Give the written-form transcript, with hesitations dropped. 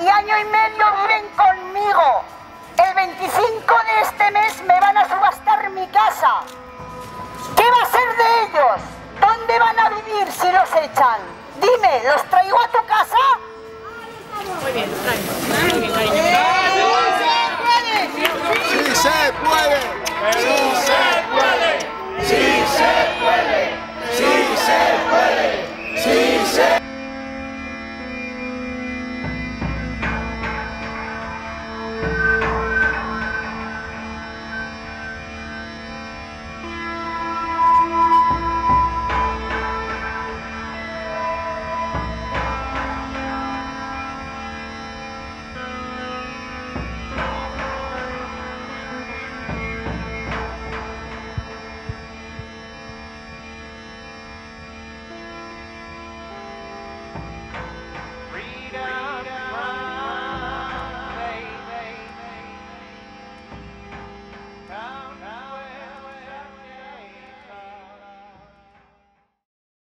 y año y medio viven conmigo. El 25 de este mes me van a subastar mi casa. ¿Qué va a ser de ellos? ¿Dónde van a vivir si los echan? Dime, ¿los traigo a tu casa? Muy bien, muy bien, cariño. ¡Sí se puede! ¡Sí se puede! ¡Sí se puede! ¡Sí se puede!